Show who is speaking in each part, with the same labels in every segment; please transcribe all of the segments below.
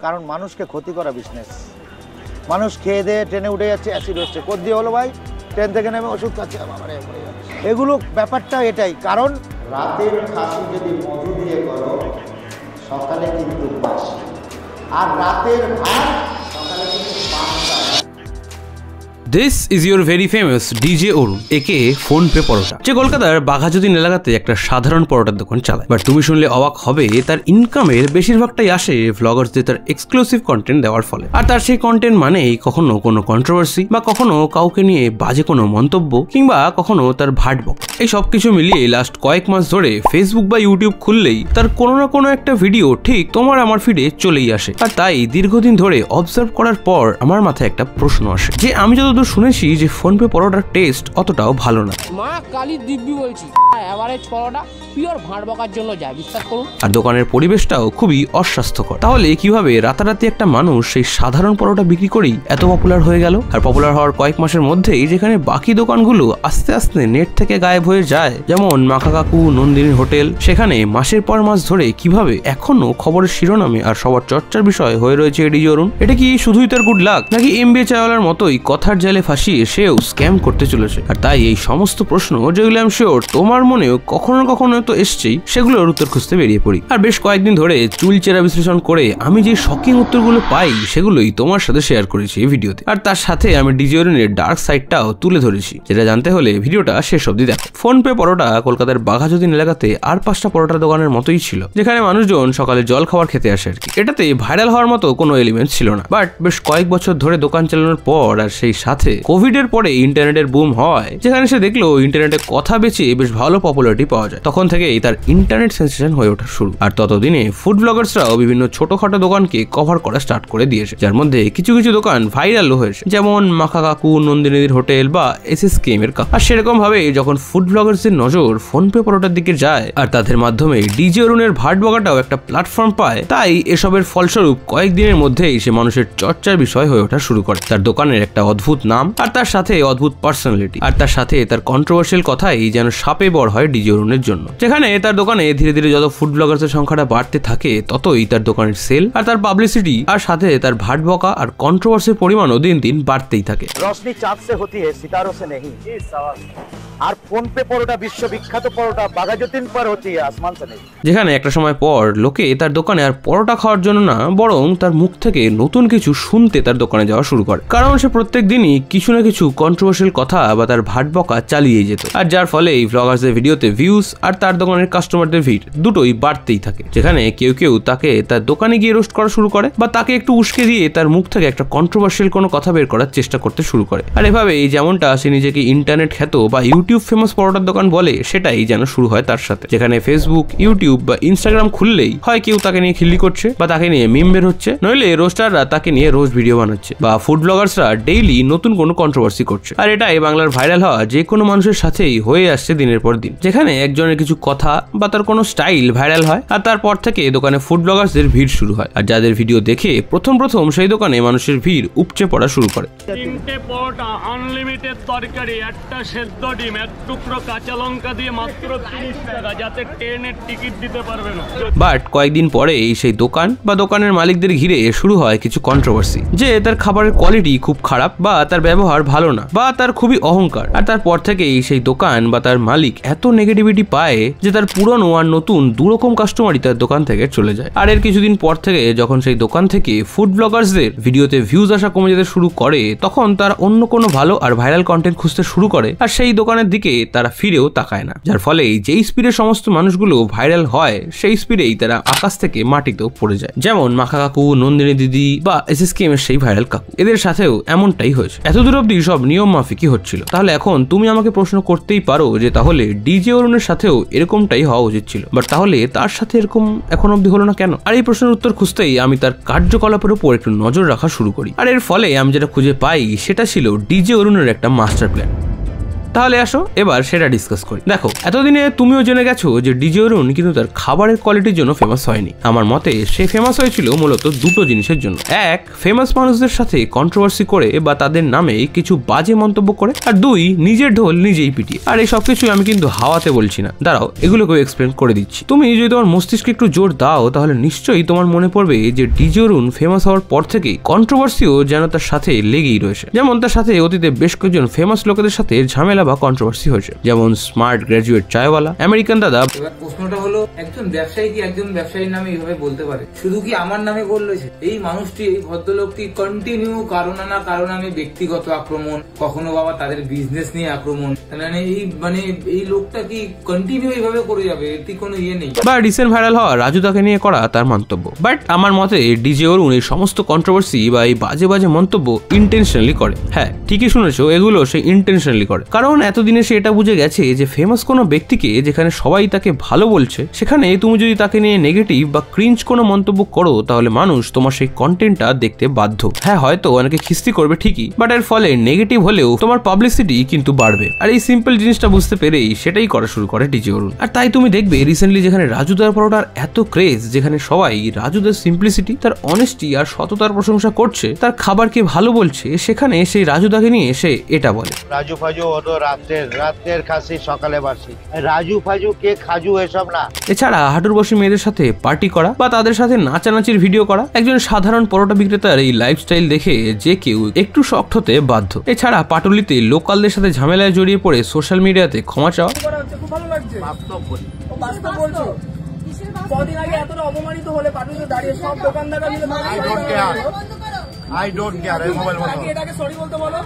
Speaker 1: কারণ মানুষকে ক্ষতি করা বিজনেস। মানুষ খেয়ে দিয়ে ট্রেনে উঠে যাচ্ছে, অ্যাসিড হচ্ছে, কোথ দিয়ে হলো ভাই? ট্রেন থেকে নেমে ওষুধ খাচ্ছে, এগুলো ব্যাপারটা এটাই। কারণ রাতের খাসি যদি মধু দিয়ে করো সকালে কিন্তু বাসি, আর রাতের ভাত সকালে কিন্তু পাঁচটা।
Speaker 2: This is your very famous DJ Arun একে ফোন পে পরোটা, যে কলকাতার বাঘাযতীন এলাকাতে একটা সাধারণ পরোটার দোকান চালায়। বাট তুমি শুনলে অবাক হবে, তার ইনকামের বেশিরভাগটাই আসে ভ্লগার্সদের তার এক্সক্লুসিভ কন্টেন্ট দেওয়ার ফলে। আর তার সেই কন্টেন্ট মানেই কখনো কোনো কন্ট্রোভার্সি, বা কখনো কাউকে নিয়ে বাজে কোনো মন্তব্য, কিংবা কখনো তার ভাট বক। এই সবকিছু মিলিয়ে লাস্ট কয়েক মাস ধরে ফেসবুক বা ইউটিউব খুললেই তার কোনো না কোনো একটা ভিডিও ঠিক তোমার আমার ফিডে চলেই আসে। আর তাই দীর্ঘদিন ধরে অবজার্ভ করার পর আমার মাথায় একটা প্রশ্ন আসে, যে আমি যতদূর শুনেছি যে ফোন পে পরোটার টেস্ট অতটাও ভালো না।
Speaker 3: মা কালী দিব্যি বলছি, এভারেজ পরোটা পিওর ভাঁড় বকার জন্য যায়, বিশ্বাস করুন।
Speaker 2: আর দোকানের পরিবেশটাও খুবই অস্বাস্থ্যকর। তাহলে কিভাবে রাতারাতি একটা মানুষ সেই সাধারণ পরোটা বিক্রি করেই এত পপুলার হয়ে গেল? আর পপুলার হওয়ার কয়েক মাসের মধ্যেই যেখানে বাকি দোকানগুলো আস্তে আস্তে নেট থেকে গায়েব হয়ে যায়, যেমন মাখা কাকু, নন্দিনীর হোটেল, সেখানে মাসের পর মাস ধরে কিভাবে এখনো খবরের শিরোনামে আর সবার চর্চার বিষয় হয়ে রয়েছে ডিজে অরুণ। এটা কি শুধুই তার গুড লাক, নাকি এমবিএ চাওয়ালার মতোই কথার জালে ফাঁসিয়ে সেও স্ক্যাম করতে চলেছে? আর তাই এই সমস্ত প্রশ্ন, যেগুলো আমি শিওর তোমার মনেও কখনো কখনো তো এসছেই, সেগুলোর উত্তর খুঁজতে বেরিয়ে পড়ি। আর বেশ কয়েকদিন ধরে চুলচেরা বিশ্লেষণ করে আমি যে শকিং উত্তরগুলো পাই, সেগুলোই তোমার সাথে শেয়ার করেছি এই ভিডিওতে। আর তার সাথে আমি ডিজে অরুণের ডার্ক সাইডটাও তুলে ধরেছি, যেটা জানতে হলে ভিডিওটা শেষ অবধি দেখো। ফোন পে পরোটা কলকাতার বাঘাযতীন এলাকাতে আর 5টা পরোটার দোকানের মতোই ছিল, যেখানে মানুষজন সকালে জল খাবার খেতে আসে আর কি। এটাতে ভাইরাল হওয়ার মতো কোনো এলিমেন্ট ছিল না। বাট বেশ কয়েক বছর ধরে দোকান চালানোর পর, আর সেই সাথে কোভিড এর পরে ইন্টারনেটের বুম হয়, যেখানে সে দেখলো ইন্টারনেটে কথা বেচে বেশ ভালো পপুলারিটি পাওয়া যায়, তখন থেকেই তার ইন্টারনেট সেন্সেশন হয়ে ওঠা শুরু। আর ততদিনে ফুড ব্লগার্সরাও বিভিন্ন ছোটখাটো দোকানকে কভার করা স্টার্ট করে দিয়েছে, যার মধ্যে কিছু কিছু দোকান ভাইরালও হয়েছে, যেমন মাখা কাকু, নন্দিনীর হোটেল বা SSKM এর কাকু। আর সেরকম ভাবে যখন ফুড ব্লগার্সের নজর ফোন পে পরোটার দিকে যায়, আর তাদের মাধ্যমে ডিজে অরুণের ভাট বকাটাও একটা প্ল্যাটফর্ম পায়, তাই এসবের ফলস্বরূপ কয়েকদিনের মধ্যেই সে মানুষের চর্চার বিষয় হয়ে ওঠা শুরু করে। তার দোকানের একটা অদ্ভুত নাম, আর তার সাথে অদ্ভুত পার্সোনালিটি, আর তার সাথে তার কন্ট্রোভার্সিয়াল কথাই যেন সাপে বড় হয় ডিজে অরুণের জন্য। যেখানে তার দোকানে ধীরে ধীরে যত ফুড ব্লগার্সের সংখ্যাটা বাড়তে থাকে, ততই তার দোকানের সেল আর তার পাবলিসিটি আর সাথে তার ভাট বকা আর কন্ট্রোভার্সির পরিমাণও দিন দিন বাড়তেই থাকে।
Speaker 1: রোশনি চাঁদ সে হতি হ্যায়, সিতারোं से नहीं। আর ফোন পে পরোটা বিশ্ববিখ্যাত পরোটা বাঘাযতীন পর হতি হ্যায়, আসমান সে नहीं।
Speaker 2: যেখানে একটা সময় পর লোকে তার দোকানে আর পরোটা খাওয়ার জন্য না, বরং তার মুখ থেকে নতুন কিছু শুনতে তার দোকানে যাওয়া শুরু করে, কারণ সে প্রত্যেক দিনই কিছু না কিছু কন্ট্রোভার্সিয়াল কথা বা তার ভাট বকা চালিয়ে যেত। আর যার ফলে এই ব্লগার্সদের ভিডিওতে ভিউজ আর তার দোকানের কাস্টমারদের ভিড় দুটোই বাড়তেই থাকে। যেখানে কেউ কেউ তাকে তার দোকানে গিয়ে রোস্ট করা শুরু করে, বা তাকে একটু উস্কে দিয়ে তার মুখ থেকে একটা কন্ট্রোভার্সিয়াল কোনো কথা বের করার চেষ্টা করতে শুরু করে। আর এভাবেই যেমনটা সে নিজেকে ইন্টারনেট খ্যাত বা ইউটিউব ফেমাস পরোটার দোকান বলে, সেটাই যেন শুরু হয় তার সাথে। যেখানে ফেসবুক, ইউটিউব বা ইনস্টাগ্রাম খুললেই হয় কেউ তাকে নিয়ে খিল্লি করছে, বা তাকে নিয়ে মিম বের হচ্ছে, নইলে রোস্টাররা তাকে নিয়ে রোস্ট ভিডিও বানাচ্ছে, বা ফুড ব্লগার্সরা ডেইলি নতুন কোনো কন্ট্রোভার্সি করছে। আর এটাই বাংলার ভাইরাল হওয়া যে কোনো মানুষের সাথেই হয়ে আসছে দিনের পর দিন। যেখানে একজনের কিছু কথা বা তার কোনো স্টাইল ভাইরাল হয়, আর তারপর থেকে দোকানে ফুড ব্লগার্সদের ভিড় শুরু হয়। আর যাদের ভিডিও দেখে প্রথম সেই দোকানে মানুষের ভিড় উপচে পড়া শুরু করে।
Speaker 4: 3টে পরোটা, আনলিমিটেড তরকারি, একটা সেদ্ধ ডিম, এক টুকরো কাঁচা লঙ্কা দিয়ে মাত্র 30 টাকা, যাতে ট্রেনের টিকিট দিতে পারবে না।
Speaker 2: বাট কয়েকদিন পরে সেই দোকান বা দোকানের মালিকদের ঘিরে শুরু হয় কিছু কন্ট্রোভার্সি, যে তার খাবারের কোয়ালিটি খুব খারাপ, বা তার ব্যবহার ভালো না, বা তার খুবই অহংকার। আর তারপর থেকেই সেই দোকান বা তার মালিক এত নেগেটিভিটি পায় যে তার পুরনো আর নতুন দুরকম কাস্টমারই তার দোকান থেকে চলে যায়। আর এর কিছুদিন পর থেকে যখন সেই দোকান থেকে ফুড ব্লগার্সদের ভিডিওতে ভিউজ আসা কমে যেতে শুরু করে, তখন তারা অন্য কোনো ভালো আর ভাইরাল কন্টেন্ট খুঁজতে শুরু করে, আর সেই দোকানের দিকে তারা ফিরেও তাকায় না। যার ফলে যেই স্পিডে সমস্ত মানুষগুলো ভাইরাল হয়, সেই স্পিডেই তারা আকাশ থেকে মাটিতেও পড়ে যায়। যেমন মাখা কাকু, নন্দিনী দিদি বা SSKM এর সেই ভাইরাল কাকু, এদের সাথেও এমনটাই হয়েছে। এতদূর অব্দি সব নিয়ম মাফিকই হচ্ছিল। তাহলে এখন তুমি আমাকে প্রশ্ন করতেই পারো যে তাহলে ডিজে অরুণের সাথেও এরকমটাই হওয়া উচিত ছিল, বাট তাহলে তার সাথে এরকম এখন অব্দি হলো না কেন? আর এই প্রশ্নের উত্তর খুঁজতেই আমি তার কার্যকলাপের উপর একটু নজর রাখা শুরু করি। আর এর ফলে আমি যেটা খুঁজে পাই, সেটা ছিল ডিজে অরুণের একটা মাস্টার প্ল্যান। তাহলে আসো এবার সেটা ডিসকাস করি। দেখো, এতদিনে তুমিও জেনে গেছো যে ডিজে অরুণ কিন্তু তার খাবারের কোয়ালিটির জন্য ফেমাস হয়নি। আমার মতে সে ফেমাস হয়েছিল মূলত দুটো জিনিসের জন্য। এক, ফেমাস মানুষদের সাথে কন্ট্রোভার্সি করে বা তাদের নামে কিছু বাজে মন্তব্য করে, আর দুই, নিজের ঢোল নিজেই পিটিয়ে। আর এই সবকিছু আমি কিন্তু হাওয়াতে বলছি না, দাঁড়াও এগুলোকে এক্সপ্লেন করে দিচ্ছি। তুমি যদি তোমার মস্তিষ্কে একটু জোর দাও তাহলে নিশ্চয়ই তোমার মনে পড়বে যে ডিজে অরুণ ফেমাস হওয়ার পর থেকেই কন্ট্রোভার্সিও যেন তার সাথে লেগেই রয়েছে। যেমন তার সাথে অতীতে বেশ কয়েকজন ফেমাস লোকেদের সাথে ঝামেলা বা কন্ট্রোভার্সি হয়েছে, যেমন স্মার্ট গ্রাজুয়েট চায়ওয়ালা, আমেরিকান দাদা।
Speaker 5: এবার প্রশ্নটা হলো, একজন ব্যবসায়ী কি একজন ব্যবসায়ীর নামে এইভাবে বলতে পারে? শুধু কি আমার নামে বললেছে? এই মানুষটি, এই ভদ্রলোকটি কন্টিনিউ কারণ না কারণ আমি ব্যক্তিগত আক্রমণ, কখনো বাবা তাদের বিজনেস নিয়ে আক্রমণ, মানে এই লোকটা কি কন্টিনিউ এইভাবে করে যাবে? এটি কোনো ইয়ে নেই।
Speaker 2: বা রিসেন্ট ভাইরাল হওয়া রাজু দাকে নিয়ে করা তার মন্তব্য। বাট আমার মতে ডিজে অরুণ এই সমস্ত কন্ট্রোভার্সি বা এই বাজে বাজে মন্তব্য ইন্টেনশনালি করে। হ্যাঁ, ঠিকই শুনেছো, এগুলো সে ইন্টেনশনালি করে। কারণ এতদিনে সে এটা বুঝে গেছে যে ফেমাস কোনো ব্যক্তিকে যেখানে সবাই তাকে ভালো বলছে, সেখানে তুমি যদি তাকে নিয়ে নেগেটিভ বা ক্রিঞ্জ কোনো মন্তব্য করো তাহলে মানুষ তোমার সেই কন্টেন্টটা দেখতে বাধ্য। হ্যাঁ, হয়তো অনেকে খিস্তি করবে ঠিকই, বাট এর ফলে নেগেটিভ হলেও তোমার পাবলিসিটি কিন্তু বাড়বে। আর এই সিম্পল জিনিসটা বুঝতে পেরেই সেটাই করা শুরু করে ডিজে অরুণ। আর তাই তুমি দেখবে রিসেন্টলি যেখানে রাজুদার পরোটার এত ক্রেজ, যেখানে সবাই রাজুদার সিম্পলিসিটি, তার অনেস্টি আর সততার প্রশংসা করছে, তার খাবারকে ভালো বলছে, সেখানে সেই রাজুদাকে নিয়ে এসে এটা বলে,
Speaker 1: রাজু ফাজু হতো রাতের খাসি সকালে বাসি। রাজু ফাজু কে খাজু এসব না।
Speaker 2: এছাড়া হাঁটুর বসে মেয়েদের সাথে পার্টি করা বা তাদের সাথে নাচানাচির ভিডিও করা, একজন সাধারণ পরোটা বিক্রেতার এই লাইফস্টাইল দেখে যে কেউ একটু শক্ট হতে বাধ্য। এছাড়া পাটুলিতে লোকালদের সাথে ঝামেলায় জড়িয়ে পড়ে সোশ্যাল মিডিয়াতে ক্ষমা চাওয়া।
Speaker 6: খুব ভালো লাগছে। বাস্তব বলছো? কদিন আগে এতটা অপমানিত হলে পাটুলিতে দাঁড়িয়ে সব দোকানদাররা মিলে
Speaker 1: আই ডোন্ট কেয়ার। এই মোবাইল বন্ধ।
Speaker 6: এটাকে সরি বলতে বলো।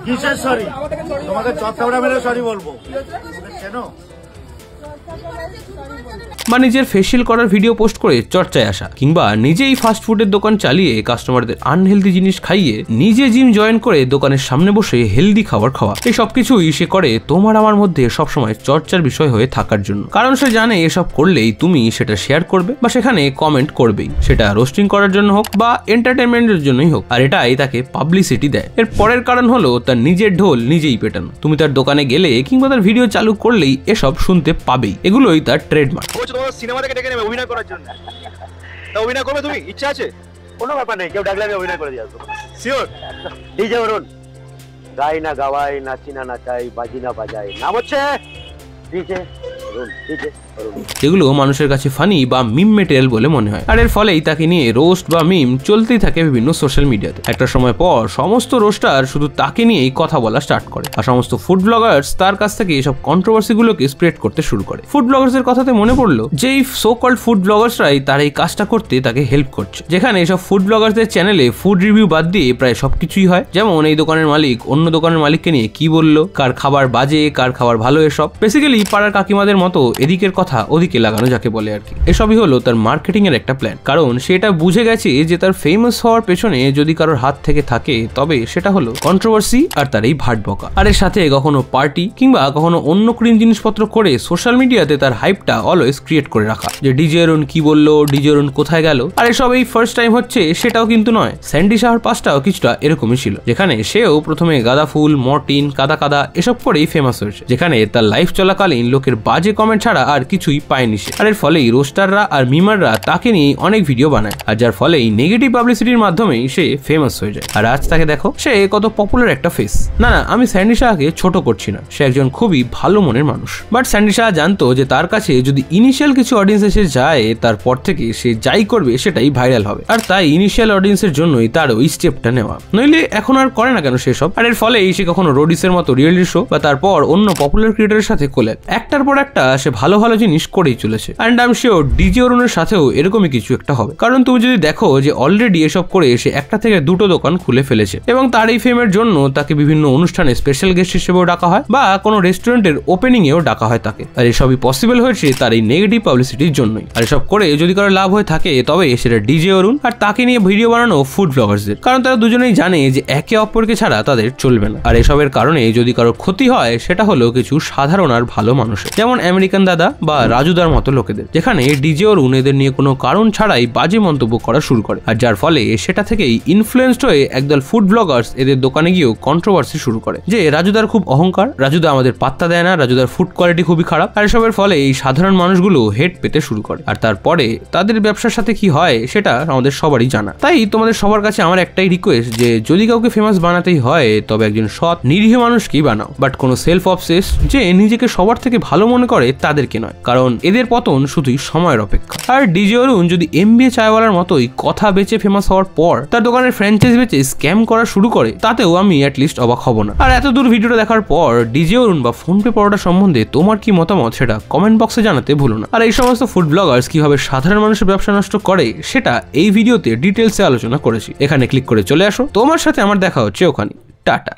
Speaker 1: কিসের সরি? তোমাকে চটকাবড়া মেরে সরি বলবো। কেন?
Speaker 2: বা নিজের ফেসিয়াল করার ভিডিও পোস্ট করে চর্চায় আসা, কিংবা নিজেই ফাস্ট ফুডের দোকান চালিয়ে কাস্টমারদের আনহেলদি জিনিস খাইয়ে নিজে জিম জয়েন করে দোকানের সামনে বসে হেলদি খাবার খাওয়া। এই সবকিছুই সে করে তোমার আমার মধ্যে সবসময় চর্চার বিষয় হয়ে থাকার জন্য। কারণ সে জানে এসব করলেই তুমি সেটা শেয়ার করবে বা সেখানে কমেন্ট করবেই, সেটা রোস্টিং করার জন্য হোক বা এন্টারটেনমেন্টের জন্যই হোক। আর এটাই তাকে পাবলিসিটি দেয়। এর পরের কারণ হলো তার নিজের ঢোল নিজেই পেটানো। তুমি তার দোকানে গেলে কিংবা তার ভিডিও চালু করলেই এসব শুনতে পাবেই। এগুলোই তার ট্রেডমার্ক।
Speaker 7: তোমার সিনেমা থেকে ডেকে নেবে অভিনয় করার জন্য। তা অভিনয় করবে তুমি? ইচ্ছা আছে?
Speaker 1: কোনো ব্যাপার নেই, কেউ ডাকলে আমি অভিনয় করে দিয়ে আসবো।
Speaker 7: শিওর?
Speaker 1: ডিজে অরুণ গাই না গাওয়াই, নাচি না নাচাই, বাজি না বাজাই, নাম হচ্ছে ডিজে অরুণ। ডিজে অরুণ।
Speaker 2: যেগুলো মানুষের কাছে ফানি বা মিম মেটেরিয়াল বলে মনে হয়। আর এর ফলেই তাকে নিয়ে রোস্ট বা মিম চলতেই থাকে বিভিন্ন সোশ্যাল মিডিয়াতে। একটা সময় পর সমস্ত রোস্টার শুধু তাকে নিয়েই কথা বলা স্টার্ট করে, আর সমস্ত ফুড ব্লগার্স তার কাছ থেকে এসব কন্ট্রোভার্সি গুলোকে স্প্রেড করতে শুরু করে। ফুড ব্লগার্স এর কথাতে মনে পড়লো যে এই সো কল্ড ফুড ব্লগার্সরাই তার এই কাজটা করতে তাকে হেল্প করছে, যেখানে এসব ফুড ব্লগার্সদের চ্যানেলে ফুড রিভিউ বাদ দিয়ে প্রায় সবকিছুই হয়। যেমন এই দোকানের মালিক অন্য দোকানের মালিককে নিয়ে কি বললো, কার খাবার বাজে, কার খাবার ভালো, এসব বেসিক্যালি পাড়ার কাকিমাদের মতো এদিকের কথা ওদিকে লাগানো যাকে বলে আর কি। এসবই হলো তার মার্কেটিং এর একটা প্ল্যান। কারণ সেটা বুঝে গেছে যে তার ফেমাস হওয়ার পেছনে যদি কারোর হাত থেকে থাকে তবে সেটা হলো কন্ট্রোভার্সি আর তার এই ভাট বকা। আর এর সাথে কখনো পার্টি কিংবা কখনো অন্য ক্রিম জিনিসপত্র করে সোশ্যাল মিডিয়াতে তার হাইপটা অলওয়েজ ক্রিয়েট করে রাখা, যে ডিজে অরুণ কি বললো, ডিজে অরুণ কোথায় গেল। আর এসব এই ফার্স্ট টাইম হচ্ছে সেটাও কিন্তু নয়। স্যান্ডি শাহর পাসটাও কিছুটা এরকমই ছিল, যেখানে সেও প্রথমে গাঁদা ফুল, মর্টিন, কাদা কাদা এসব করেই ফেমাস হয়েছে, যেখানে তার লাইফ চলাকালীন লোকের বাজে কমেন্ট ছাড়া আর কিছুই পায়নি সে। আর এর ফলেই রোস্টাররা আর মিমাররা তাকে নিয়ে অনেক ভিডিও বানায়, আর যার ফলে এই নেগেটিভ পাবলিসিটির মাধ্যমেই সে ফেমাস হয়ে যায়। আর আজ তাকে দেখো, সে কত পপুলার একটা ফেস। না আমি স্যান্ডি শাহকে ছোট করছি না, সে একজন খুবই ভালো মনের মানুষ। বাট স্যান্ডি শাহ জানতো যে তার কাছে যদি ইনিশিয়াল কিছু অডিয়েন্স এসে যায়, তারপর থেকে সে যাই করবে সেটাই ভাইরাল হবে। আর তাই ইনিশিয়াল অডিয়েন্সের জন্যই তার ওই স্টেপটা নেওয়া, নইলে এখন আর করে না কেন সেসব। আর এর ফলে সে কখনো রোডিসের মতো রিয়েলিটি শো বা তারপর অন্য পপুলার ক্রিয়েটরের সাথে কোল্যাব, একটার পর একটা সে ভালো ভালো জিনিস করেই চলেছে। And I am sure DJ অরুণের সাথেও এরকমই কিছু একটা হবে। কারণ তুমি যদি দেখো যে অলরেডি এসব করে এসে একটা থেকে দুটো দোকান খুলে ফেলেছে, এবং তার এই ফেমের জন্য তাকে বিভিন্ন অনুষ্ঠানে স্পেশাল গেস্ট হিসেবেও ডাকা হয় বা কোনো রেস্টুরেন্টের ওপেনিং এও ডাকা হয় তাকে। আর এসবই পসিবল হয়েছে তার এই নেগেটিভ পাবলিসিটির জন্যই। আর এসব করে যদি কারো লাভ হয়ে থাকে তবে সেটা ডিজে অরুণ আর তাকে নিয়ে ভিডিও বানানো ফুড ব্লগার্সদের। কারণ তারা দুজনেই জানে যে একে অপরকে ছাড়া তাদের চলবে না। আর এসবের কারণে যদি কারো ক্ষতি হয় সেটা হলো কিছু সাধারণ আর ভালো মানুষের, যেমন আমেরিকান দাদা বা বা রাজুদার মতো লোকেদের, যেখানে ডিজে অরুণ এদের নিয়ে কোনো কারণ ছাড়াই বাজে মন্তব্য করা শুরু করে। আর যার ফলে সেটা থেকেই ইনফ্লুয়েন্সড হয়ে একদল ফুড ব্লগার্স এদের দোকানে গিয়েও কন্ট্রোভার্সি শুরু করে যে রাজুদার খুব অহংকার, রাজুদা আমাদের পাত্তা দেয় না, রাজুদার ফুড কোয়ালিটি খুবই খারাপ। আর এসবের ফলে এই সাধারণ মানুষগুলো হেড পেতে শুরু করে। আর তারপরে তাদের ব্যবসার সাথে কি হয় সেটা আমাদের সবারই জানা। তাই তোমাদের সবার কাছে আমার একটাই রিকোয়েস্ট যে যদি কাউকে ফেমাস বানাতেই হয় তবে একজন সৎ নিরীহ মানুষকেই বানাও, বাট কোনো সেলফ অবসেস যে নিজেকে সবার থেকে ভালো মনে করে তাদেরকে নয়, কারণ এদের পতন শুধুই সময়ের অপেক্ষা। আর ডিজে অরুণ যদি MBA চায়ওয়ালার মতোই কথা বেচে ফেমাস হওয়ার পর তার দোকানের ফ্র্যাঞ্চাইজ বেচে স্ক্যাম করা শুরু করে, তাতেও আমি অ্যাটলিস্ট অবাক হব না। আর এত দূর ভিডিওটা দেখার পর ডিজে অরুণ বা ফোনপে পরোটা সম্বন্ধে তোমার কি মতামত সেটা কমেন্ট বক্সে জানাতে ভুলো না। আর এই সমস্ত ফুড ব্লগার্স কিভাবে সাধারণ মানুষের ব্যবসা নষ্ট করে সেটা এই ভিডিওতে ডিটেলসে আলোচনা করেছি। এখানে ক্লিক করে চলে আসো, তোমার সাথে আমার দেখা হচ্ছে ওখানে। টাটা।